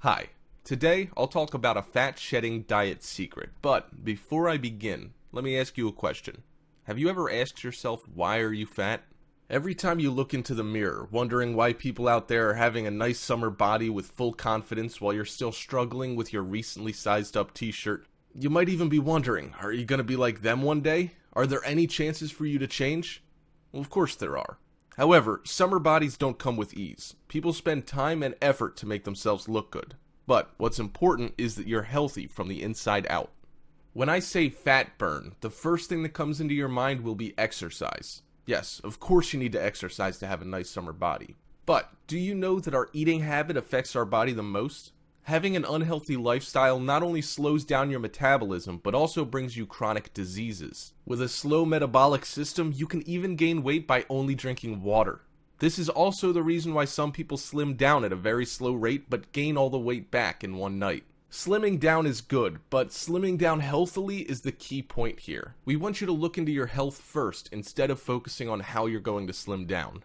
Hi, today I'll talk about a fat shedding diet secret, but before I begin, let me ask you a question. Have you ever asked yourself, why are you fat? Every time you look into the mirror, wondering why people out there are having a nice summer body with full confidence while you're still struggling with your recently sized up t-shirt, you might even be wondering, are you gonna be like them one day? Are there any chances for you to change? Well, of course there are. However, summer bodies don't come with ease. People spend time and effort to make themselves look good. But what's important is that you're healthy from the inside out. When I say fat burn, the first thing that comes into your mind will be exercise. Yes, of course you need to exercise to have a nice summer body. But do you know that our eating habit affects our body the most? Having an unhealthy lifestyle not only slows down your metabolism, but also brings you chronic diseases. With a slow metabolic system, you can even gain weight by only drinking water. This is also the reason why some people slim down at a very slow rate, but gain all the weight back in one night. Slimming down is good, but slimming down healthily is the key point here. We want you to look into your health first, instead of focusing on how you're going to slim down.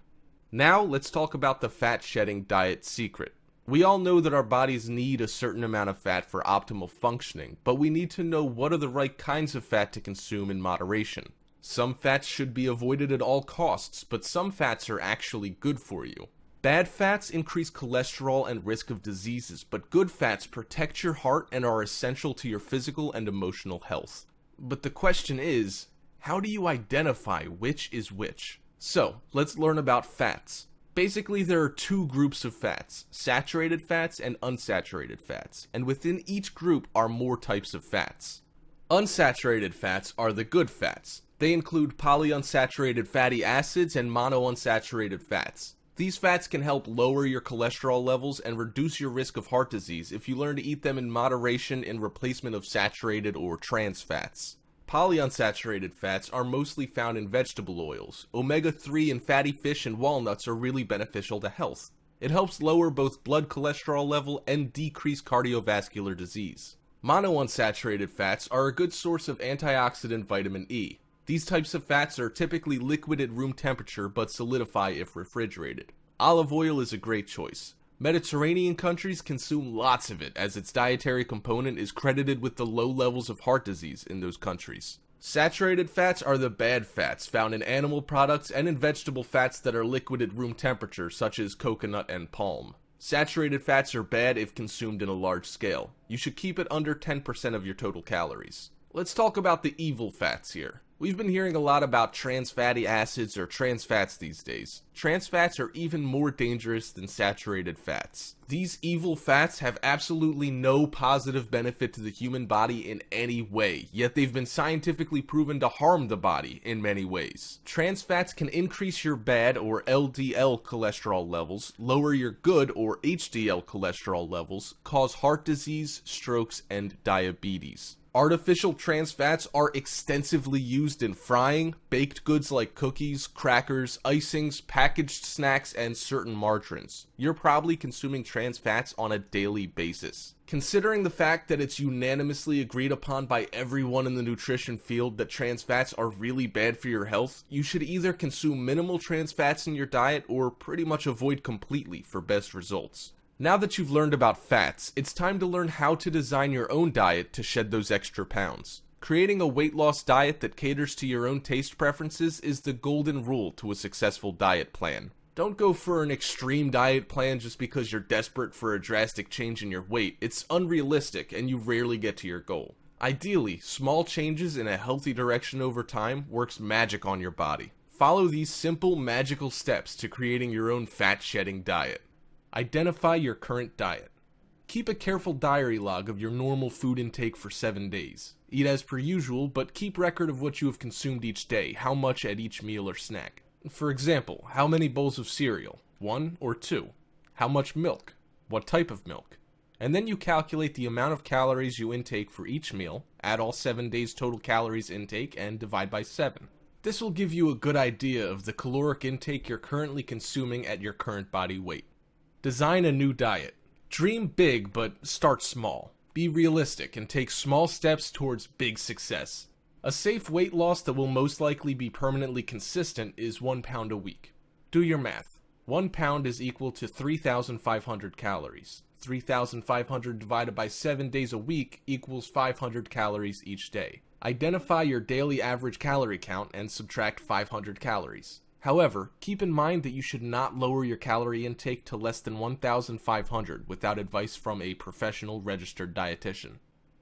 Now, let's talk about the fat shedding diet secret. We all know that our bodies need a certain amount of fat for optimal functioning, but we need to know what are the right kinds of fat to consume in moderation. Some fats should be avoided at all costs, but some fats are actually good for you. Bad fats increase cholesterol and risk of diseases, but good fats protect your heart and are essential to your physical and emotional health. But the question is, how do you identify which is which? So, let's learn about fats. Basically, there are two groups of fats, saturated fats and unsaturated fats, and within each group are more types of fats. Unsaturated fats are the good fats. They include polyunsaturated fatty acids and monounsaturated fats. These fats can help lower your cholesterol levels and reduce your risk of heart disease if you learn to eat them in moderation in replacement of saturated or trans fats. Polyunsaturated fats are mostly found in vegetable oils. Omega-3 in fatty fish and walnuts are really beneficial to health. It helps lower both blood cholesterol level and decrease cardiovascular disease. Monounsaturated fats are a good source of antioxidant vitamin E. These types of fats are typically liquid at room temperature but solidify if refrigerated. Olive oil is a great choice. Mediterranean countries consume lots of it, as its dietary component is credited with the low levels of heart disease in those countries. Saturated fats are the bad fats found in animal products and in vegetable fats that are liquid at room temperature, such as coconut and palm. Saturated fats are bad if consumed in a large scale. You should keep it under 10% of your total calories. Let's talk about the evil fats here. We've been hearing a lot about trans fatty acids or trans fats these days. Trans fats are even more dangerous than saturated fats. These evil fats have absolutely no positive benefit to the human body in any way, yet they've been scientifically proven to harm the body in many ways. Trans fats can increase your bad or LDL cholesterol levels, lower your good or HDL cholesterol levels, cause heart disease, strokes, and diabetes. Artificial trans fats are extensively used in frying, baked goods like cookies, crackers, icings, packaged snacks, and certain margarines. You're probably consuming trans fats on a daily basis. Considering the fact that it's unanimously agreed upon by everyone in the nutrition field that trans fats are really bad for your health, you should either consume minimal trans fats in your diet or pretty much avoid completely for best results. Now that you've learned about fats, it's time to learn how to design your own diet to shed those extra pounds. Creating a weight loss diet that caters to your own taste preferences is the golden rule to a successful diet plan. Don't go for an extreme diet plan just because you're desperate for a drastic change in your weight. It's unrealistic and you rarely get to your goal. Ideally, small changes in a healthy direction over time works magic on your body. Follow these simple, magical steps to creating your own fat-shedding diet. Identify your current diet. Keep a careful diary log of your normal food intake for 7 days. Eat as per usual, but keep record of what you have consumed each day, how much at each meal or snack. For example, how many bowls of cereal? 1 or 2? How much milk? What type of milk? And then you calculate the amount of calories you intake for each meal, add all 7 days total calories intake, and divide by 7. This will give you a good idea of the caloric intake you're currently consuming at your current body weight. Design a new diet. Dream big, but start small. Be realistic and take small steps towards big success. A safe weight loss that will most likely be permanently consistent is 1 pound a week. Do your math. 1 pound is equal to 3,500 calories. 3,500 divided by 7 days a week equals 500 calories each day. Identify your daily average calorie count and subtract 500 calories. However, keep in mind that you should not lower your calorie intake to less than 1,500 without advice from a professional registered dietitian.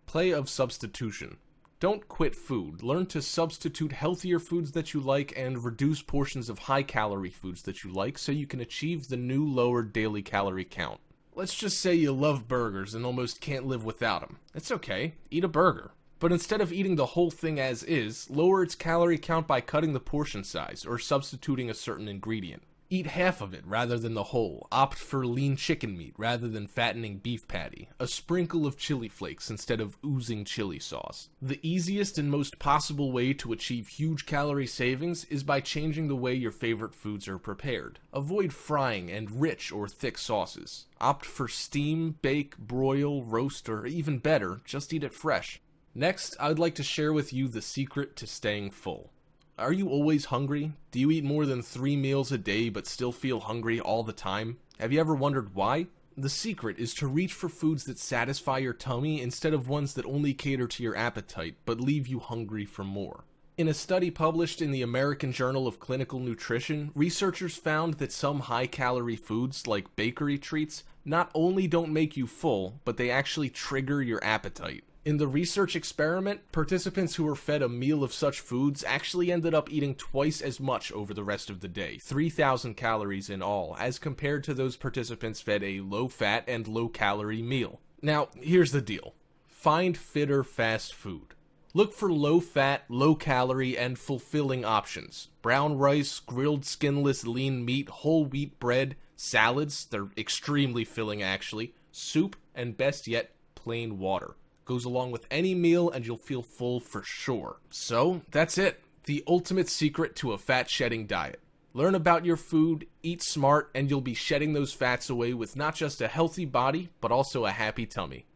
Play of substitution. Don't quit food. Learn to substitute healthier foods that you like and reduce portions of high-calorie foods that you like so you can achieve the new lower daily calorie count. Let's just say you love burgers and almost can't live without them. It's okay. Eat a burger. But instead of eating the whole thing as is, lower its calorie count by cutting the portion size or substituting a certain ingredient. Eat half of it rather than the whole. Opt for lean chicken meat rather than fattening beef patty. A sprinkle of chili flakes instead of oozing chili sauce. The easiest and most possible way to achieve huge calorie savings is by changing the way your favorite foods are prepared. Avoid frying and rich or thick sauces. Opt for steam, bake, broil, roast, or even better, just eat it fresh. Next, I'd like to share with you the secret to staying full. Are you always hungry? Do you eat more than 3 meals a day but still feel hungry all the time? Have you ever wondered why? The secret is to reach for foods that satisfy your tummy instead of ones that only cater to your appetite but leave you hungry for more. In a study published in the American Journal of Clinical Nutrition, researchers found that some high-calorie foods, like bakery treats, not only don't make you full, but they actually trigger your appetite. In the research experiment, participants who were fed a meal of such foods actually ended up eating twice as much over the rest of the day, 3,000 calories in all, as compared to those participants fed a low-fat and low-calorie meal. Now, here's the deal. Find fitter fast food. Look for low-fat, low-calorie, and fulfilling options. Brown rice, grilled skinless lean meat, whole wheat bread, salads, they're extremely filling actually, soup, and best yet, plain water. Goes along with any meal and you'll feel full for sure. So, that's it. The ultimate secret to a fat-shedding diet. Learn about your food, eat smart, and you'll be shedding those fats away with not just a healthy body, but also a happy tummy.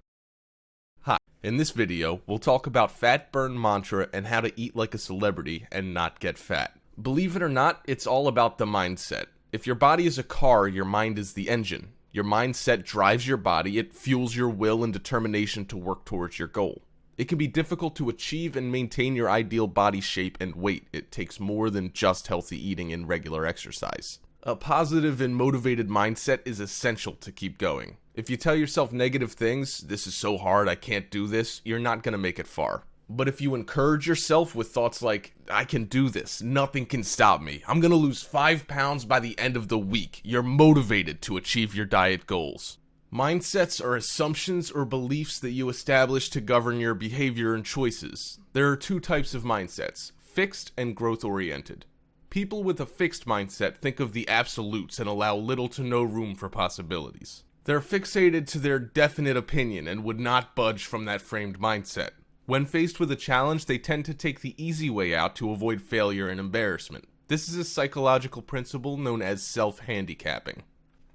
Hi. In this video, we'll talk about fat burn mantra and how to eat like a celebrity and not get fat. Believe it or not, it's all about the mindset. If your body is a car, your mind is the engine. Your mindset drives your body, it fuels your will and determination to work towards your goal. It can be difficult to achieve and maintain your ideal body shape and weight. It takes more than just healthy eating and regular exercise. A positive and motivated mindset is essential to keep going. If you tell yourself negative things, this is so hard, I can't do this, you're not going to make it far. But if you encourage yourself with thoughts like, I can do this, nothing can stop me, I'm gonna lose 5 pounds by the end of the week, you're motivated to achieve your diet goals. Mindsets are assumptions or beliefs that you establish to govern your behavior and choices. There are 2 types of mindsets, fixed and growth-oriented. People with a fixed mindset think of the absolutes and allow little to no room for possibilities. They're fixated to their definite opinion and would not budge from that framed mindset. When faced with a challenge, they tend to take the easy way out to avoid failure and embarrassment. This is a psychological principle known as self-handicapping.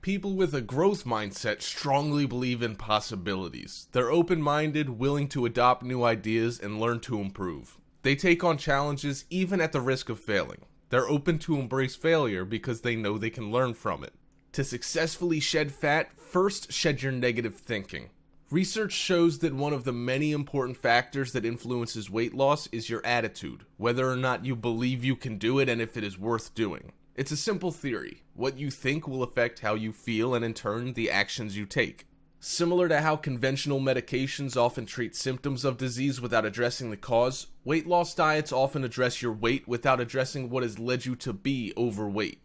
People with a growth mindset strongly believe in possibilities. They're open-minded, willing to adopt new ideas, and learn to improve. They take on challenges even at the risk of failing. They're open to embrace failure because they know they can learn from it. To successfully shed fat, first shed your negative thinking. Research shows that one of the many important factors that influences weight loss is your attitude, whether or not you believe you can do it and if it is worth doing. It's a simple theory. What you think will affect how you feel and in turn the actions you take. Similar to how conventional medications often treat symptoms of disease without addressing the cause, weight loss diets often address your weight without addressing what has led you to be overweight.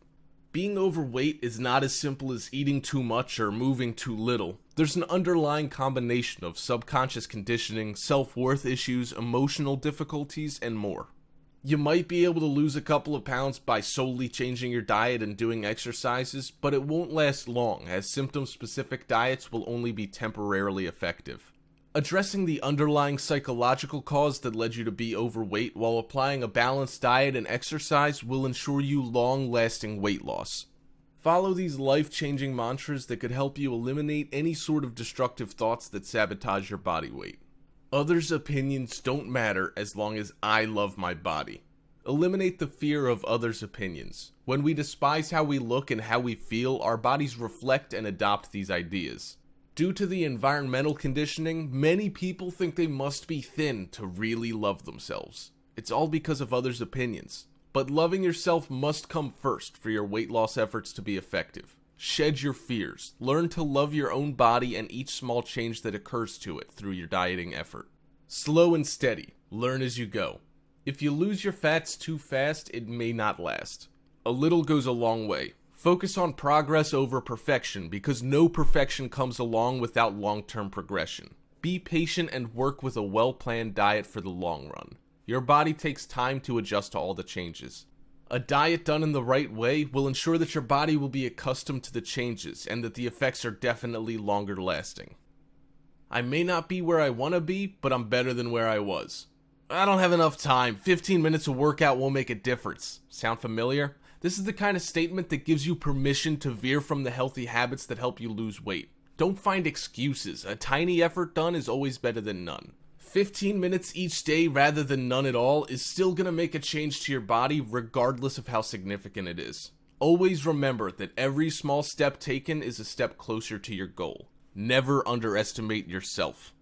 Being overweight is not as simple as eating too much or moving too little. There's an underlying combination of subconscious conditioning, self-worth issues, emotional difficulties, and more. You might be able to lose a couple of pounds by solely changing your diet and doing exercises, but it won't last long, as symptom-specific diets will only be temporarily effective. Addressing the underlying psychological cause that led you to be overweight while applying a balanced diet and exercise will ensure you long-lasting weight loss. Follow these life-changing mantras that could help you eliminate any sort of destructive thoughts that sabotage your body weight. Others' opinions don't matter as long as I love my body. Eliminate the fear of others' opinions. When we despise how we look and how we feel, our bodies reflect and adopt these ideas. Due to the environmental conditioning, many people think they must be thin to really love themselves. It's all because of others' opinions. But loving yourself must come first for your weight loss efforts to be effective. Shed your fears. Learn to love your own body and each small change that occurs to it through your dieting effort. Slow and steady. Learn as you go. If you lose your fats too fast, it may not last. A little goes a long way. Focus on progress over perfection because no perfection comes along without long-term progression. Be patient and work with a well-planned diet for the long run. Your body takes time to adjust to all the changes. A diet done in the right way will ensure that your body will be accustomed to the changes and that the effects are definitely longer lasting. I may not be where I want to be, but I'm better than where I was. I don't have enough time. 15 minutes of workout won't make a difference. Sound familiar? This is the kind of statement that gives you permission to veer from the healthy habits that help you lose weight. Don't find excuses. A tiny effort done is always better than none. 15 minutes each day rather than none at all is still going to make a change to your body regardless of how significant it is. Always remember that every small step taken is a step closer to your goal. Never underestimate yourself.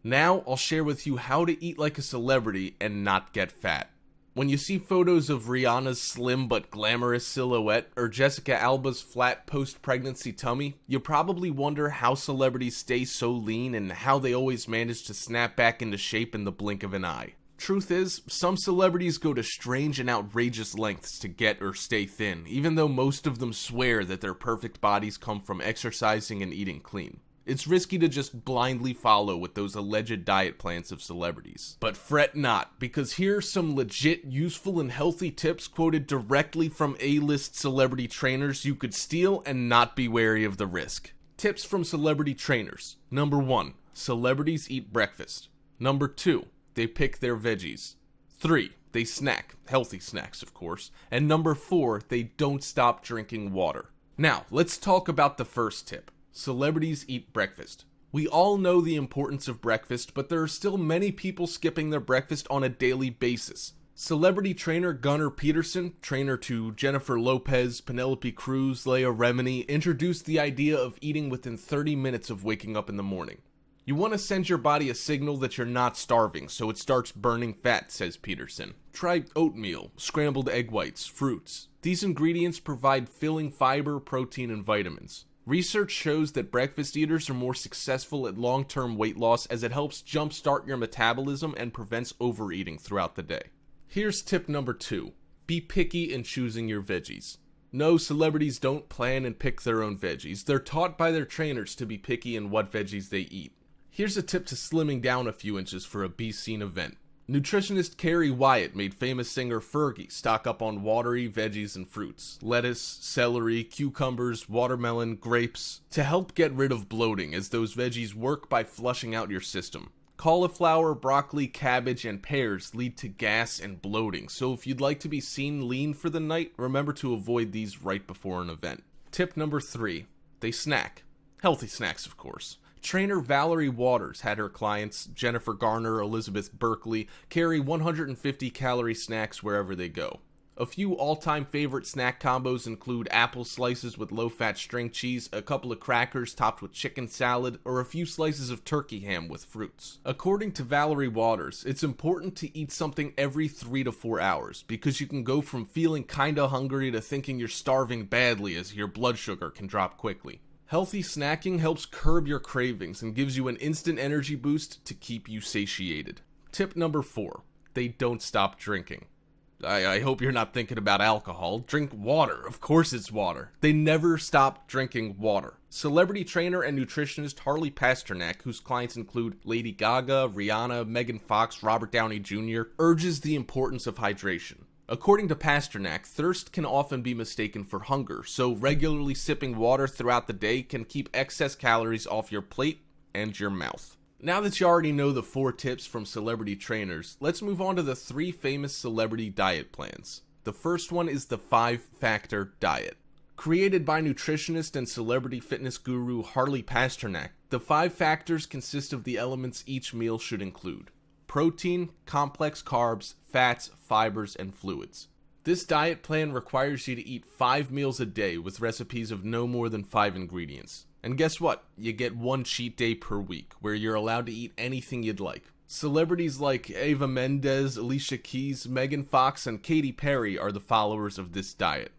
Now I'll share with you how to eat like a celebrity and not get fat. When you see photos of Rihanna's slim but glamorous silhouette or Jessica Alba's flat post-pregnancy tummy, you probably wonder how celebrities stay so lean and how they always manage to snap back into shape in the blink of an eye. Truth is, some celebrities go to strange and outrageous lengths to get or stay thin, even though most of them swear that their perfect bodies come from exercising and eating clean. It's risky to just blindly follow with those alleged diet plans of celebrities. But fret not, because here are some legit, useful, and healthy tips quoted directly from A-list celebrity trainers you could steal and not be wary of the risk. Tips from celebrity trainers. Number 1. Celebrities eat breakfast. Number 2. They pick their veggies. 3. They snack. Healthy snacks, of course. And number 4. They don't stop drinking water. Now, let's talk about the first tip. Celebrities eat breakfast. We all know the importance of breakfast, but there are still many people skipping their breakfast on a daily basis. Celebrity trainer Gunnar Peterson, trainer to Jennifer Lopez, Penelope Cruz, Leah Remini, introduced the idea of eating within 30 minutes of waking up in the morning. You want to send your body a signal that you're not starving, so it starts burning fat, says Peterson. Try oatmeal, scrambled egg whites, fruits. These ingredients provide filling fiber, protein, and vitamins. Research shows that breakfast eaters are more successful at long-term weight loss as it helps jumpstart your metabolism and prevents overeating throughout the day. Here's tip number 2. Be picky in choosing your veggies. No, celebrities don't plan and pick their own veggies. They're taught by their trainers to be picky in what veggies they eat. Here's a tip to slimming down a few inches for a be-seen event. Nutritionist Carrie Wyatt made famous singer Fergie stock up on watery veggies and fruits, lettuce, celery, cucumbers, watermelon, grapes, to help get rid of bloating as those veggies work by flushing out your system. Cauliflower, broccoli, cabbage, and pears lead to gas and bloating, so if you'd like to be seen lean for the night, remember to avoid these right before an event. Tip number 3. They snack. Healthy snacks, of course. Trainer Valerie Waters had her clients, Jennifer Garner, Elizabeth Berkley, carry 150-calorie snacks wherever they go. A few all-time favorite snack combos include apple slices with low-fat string cheese, a couple of crackers topped with chicken salad, or a few slices of turkey ham with fruits. According to Valerie Waters, it's important to eat something every 3 to 4 hours, because you can go from feeling kinda hungry to thinking you're starving badly as your blood sugar can drop quickly. Healthy snacking helps curb your cravings and gives you an instant energy boost to keep you satiated. Tip number 4. They don't stop drinking. I hope you're not thinking about alcohol. Drink water. Of course it's water. They never stop drinking water. Celebrity trainer and nutritionist Harley Pasternak, whose clients include Lady Gaga, Rihanna, Megan Fox, Robert Downey Jr., urges the importance of hydration. According to Pasternak, thirst can often be mistaken for hunger, so regularly sipping water throughout the day can keep excess calories off your plate and your mouth. Now that you already know the 4 tips from celebrity trainers, let's move on to the 3 famous celebrity diet plans. The first one is the 5-factor diet. Created by nutritionist and celebrity fitness guru Harley Pasternak, the 5 factors consist of the elements each meal should include: protein, complex carbs, fats, fibers, and fluids. This diet plan requires you to eat 5 meals a day with recipes of no more than 5 ingredients. And guess what? You get one cheat day per week, where you're allowed to eat anything you'd like. Celebrities like Eva Mendes, Alicia Keys, Megan Fox, and Katy Perry are the followers of this diet.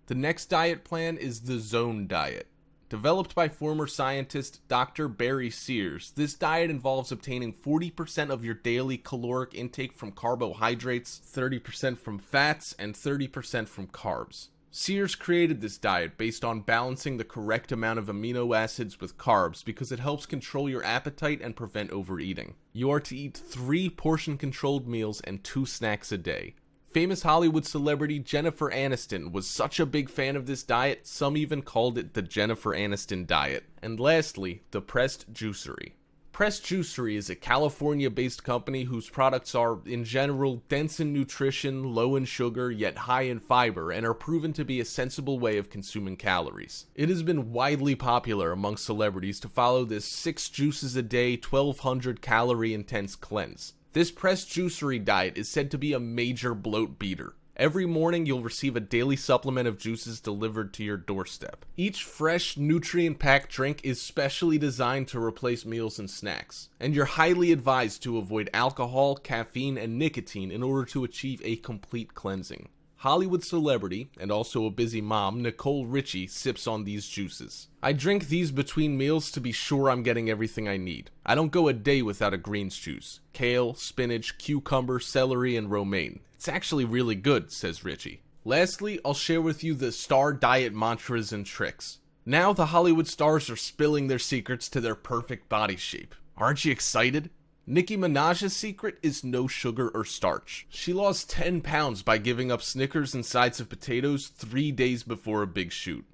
The next diet plan is the Zone Diet. Developed by former scientist Dr. Barry Sears, this diet involves obtaining 40% of your daily caloric intake from carbohydrates, 30% from fats, and 30% from carbs. Sears created this diet based on balancing the correct amount of amino acids with carbs because it helps control your appetite and prevent overeating. You are to eat 3 portion-controlled meals and 2 snacks a day. Famous Hollywood celebrity Jennifer Aniston was such a big fan of this diet, some even called it the Jennifer Aniston diet. And lastly, the Pressed Juicery. Pressed Juicery is a California-based company whose products are, in general, dense in nutrition, low in sugar, yet high in fiber, and are proven to be a sensible way of consuming calories. It has been widely popular among celebrities to follow this 6 juices a day, 1,200 calorie intense cleanse. This Pressed Juicery diet is said to be a major bloat beater. Every morning you'll receive a daily supplement of juices delivered to your doorstep. Each fresh, nutrient-packed drink is specially designed to replace meals and snacks, and you're highly advised to avoid alcohol, caffeine, and nicotine in order to achieve a complete cleansing. Hollywood celebrity, and also a busy mom, Nicole Richie sips on these juices. I drink these between meals to be sure I'm getting everything I need. I don't go a day without a greens juice. Kale, spinach, cucumber, celery, and romaine. It's actually really good, says Richie. Lastly, I'll share with you the star diet mantras and tricks. Now the Hollywood stars are spilling their secrets to their perfect body shape. Aren't you excited? Nicki Minaj's secret is no sugar or starch. She lost 10 pounds by giving up Snickers and sides of potatoes 3 days before a big shoot.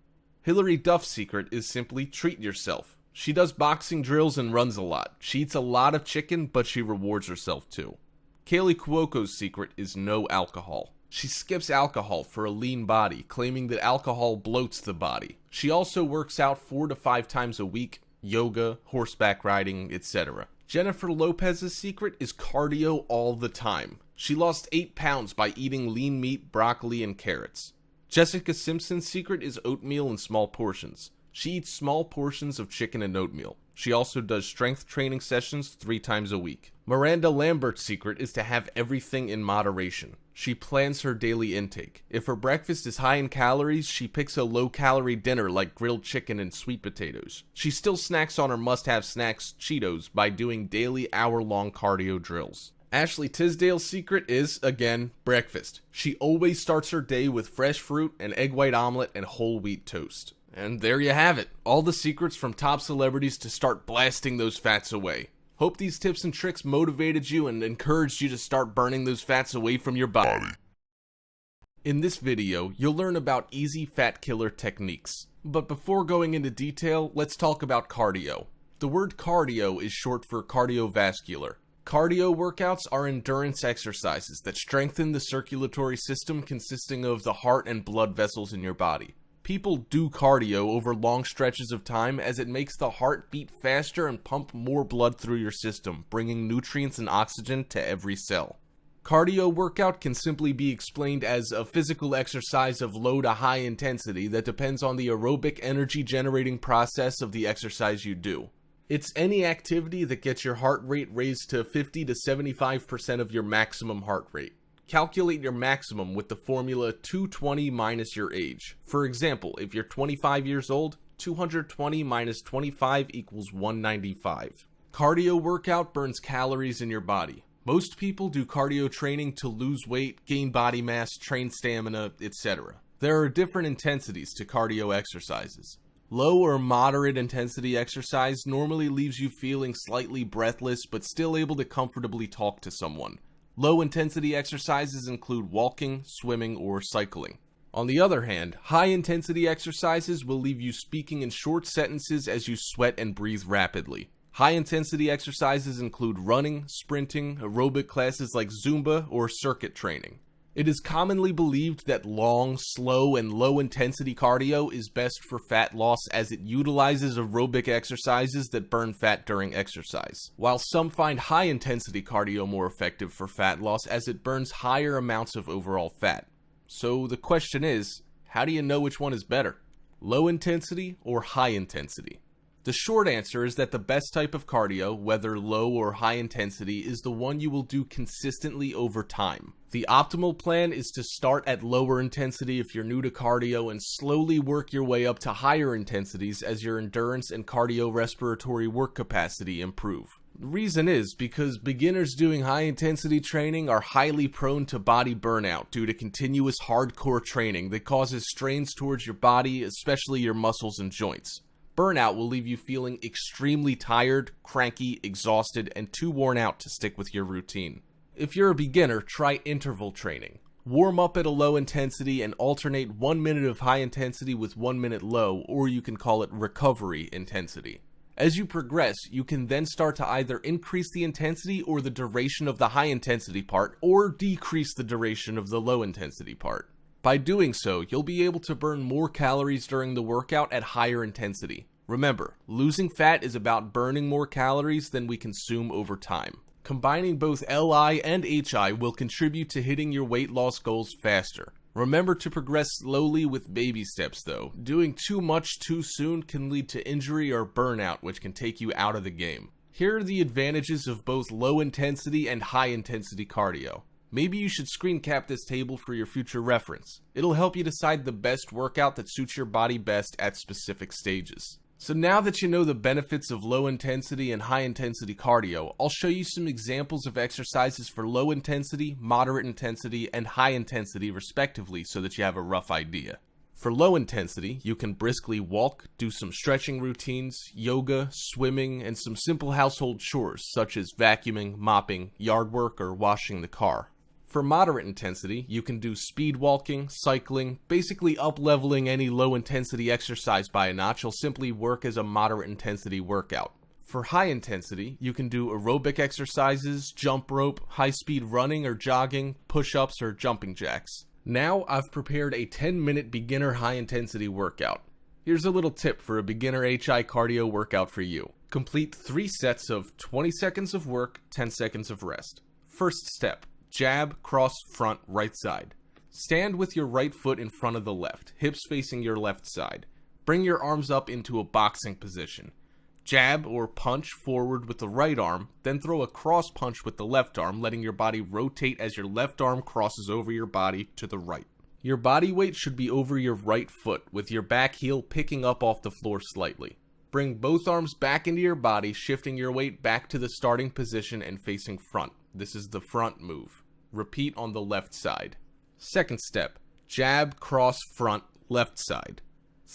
Hilary Duff's secret is simply treat yourself. She does boxing drills and runs a lot. She eats a lot of chicken, but she rewards herself too. Kaylee Cuoco's secret is no alcohol. She skips alcohol for a lean body, claiming that alcohol bloats the body. She also works out 4 to 5 times a week, yoga, horseback riding, etc. Jennifer Lopez's secret is cardio all the time. She lost 8 pounds by eating lean meat, broccoli, and carrots. Jessica Simpson's secret is oatmeal in small portions. She eats small portions of chicken and oatmeal. She also does strength training sessions 3 times a week. Miranda Lambert's secret is to have everything in moderation. She plans her daily intake. If her breakfast is high in calories, she picks a low-calorie dinner like grilled chicken and sweet potatoes. She still snacks on her must-have snacks, Cheetos, by doing daily hour-long cardio drills. Ashley Tisdale's secret is, again, breakfast. She always starts her day with fresh fruit, an egg white omelet, and whole wheat toast. And there you have it. All the secrets from top celebrities to start blasting those fats away. Hope these tips and tricks motivated you and encouraged you to start burning those fats away from your body. In this video, you'll learn about easy fat killer techniques. But before going into detail, let's talk about cardio. The word cardio is short for cardiovascular. Cardio workouts are endurance exercises that strengthen the circulatory system consisting of the heart and blood vessels in your body. People do cardio over long stretches of time as it makes the heart beat faster and pump more blood through your system, bringing nutrients and oxygen to every cell. Cardio workout can simply be explained as a physical exercise of low to high intensity that depends on the aerobic energy generating process of the exercise you do. It's any activity that gets your heart rate raised to 50 to 75% of your maximum heart rate. Calculate your maximum with the formula 220 minus your age. For example, if you're 25 years old, 220 minus 25 equals 195. Cardio workout burns calories in your body. Most people do cardio training to lose weight, gain body mass, train stamina, etc. There are different intensities to cardio exercises. Low or moderate intensity exercise normally leaves you feeling slightly breathless but still able to comfortably talk to someone. Low intensity exercises include walking, swimming, or cycling. On the other hand, high intensity exercises will leave you speaking in short sentences as you sweat and breathe rapidly. High intensity exercises include running, sprinting, aerobic classes like Zumba, or circuit training. It is commonly believed that long, slow, and low-intensity cardio is best for fat loss as it utilizes aerobic exercises that burn fat during exercise, while some find high-intensity cardio more effective for fat loss as it burns higher amounts of overall fat. So the question is, how do you know which one is better? Low intensity or high intensity? The short answer is that the best type of cardio, whether low or high intensity, is the one you will do consistently over time. The optimal plan is to start at lower intensity if you're new to cardio and slowly work your way up to higher intensities as your endurance and cardiorespiratory work capacity improve. The reason is because beginners doing high intensity training are highly prone to body burnout due to continuous hardcore training that causes strains towards your body, especially your muscles and joints. Burnout will leave you feeling extremely tired, cranky, exhausted, and too worn out to stick with your routine. If you're a beginner, try interval training. Warm up at a low intensity and alternate 1 minute of high intensity with 1 minute low, or you can call it recovery intensity. As you progress, you can then start to either increase the intensity or the duration of the high intensity part, or decrease the duration of the low intensity part. By doing so, you'll be able to burn more calories during the workout at higher intensity. Remember, losing fat is about burning more calories than we consume over time. Combining both LI and HI will contribute to hitting your weight loss goals faster. Remember to progress slowly with baby steps though. Doing too much too soon can lead to injury or burnout, which can take you out of the game. Here are the advantages of both low intensity and high intensity cardio. Maybe you should screen cap this table for your future reference. It'll help you decide the best workout that suits your body best at specific stages. So now that you know the benefits of low intensity and high intensity cardio, I'll show you some examples of exercises for low intensity, moderate intensity, and high intensity respectively so that you have a rough idea. For low intensity, you can briskly walk, do some stretching routines, yoga, swimming, and some simple household chores such as vacuuming, mopping, yard work, or washing the car. For moderate intensity, you can do speed walking, cycling, basically up-leveling any low-intensity exercise by a notch will simply work as a moderate intensity workout. For high intensity, you can do aerobic exercises, jump rope, high-speed running or jogging, push-ups, or jumping jacks. Now I've prepared a 10-minute beginner high-intensity workout. Here's a little tip for a beginner HI cardio workout for you. Complete 3 sets of 20 seconds of work, 10 seconds of rest. First step. Jab, cross, front, right side. Stand with your right foot in front of the left, hips facing your left side. Bring your arms up into a boxing position. Jab or punch forward with the right arm, then throw a cross punch with the left arm, letting your body rotate as your left arm crosses over your body to the right. Your body weight should be over your right foot, with your back heel picking up off the floor slightly. Bring both arms back into your body, shifting your weight back to the starting position and facing front. This is the front move. Repeat on the left side. Second step, jab, cross, front, left side.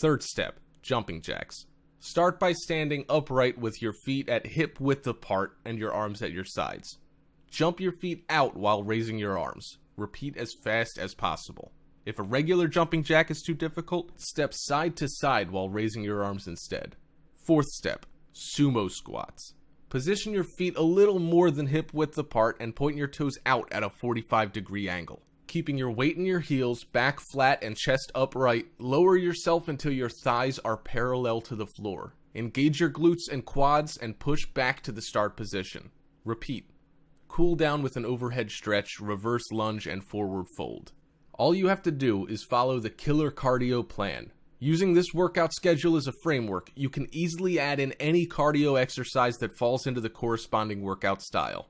Third step, jumping jacks. Start by standing upright with your feet at hip width apart and your arms at your sides. Jump your feet out while raising your arms. Repeat as fast as possible. If a regular jumping jack is too difficult, step side to side while raising your arms instead. Fourth step, sumo squats. Position your feet a little more than hip width apart and point your toes out at a 45-degree angle. Keeping your weight in your heels, back flat and chest upright, lower yourself until your thighs are parallel to the floor. Engage your glutes and quads and push back to the start position. Repeat. Cool down with an overhead stretch, reverse lunge, and forward fold. All you have to do is follow the killer cardio plan. Using this workout schedule as a framework, you can easily add in any cardio exercise that falls into the corresponding workout style.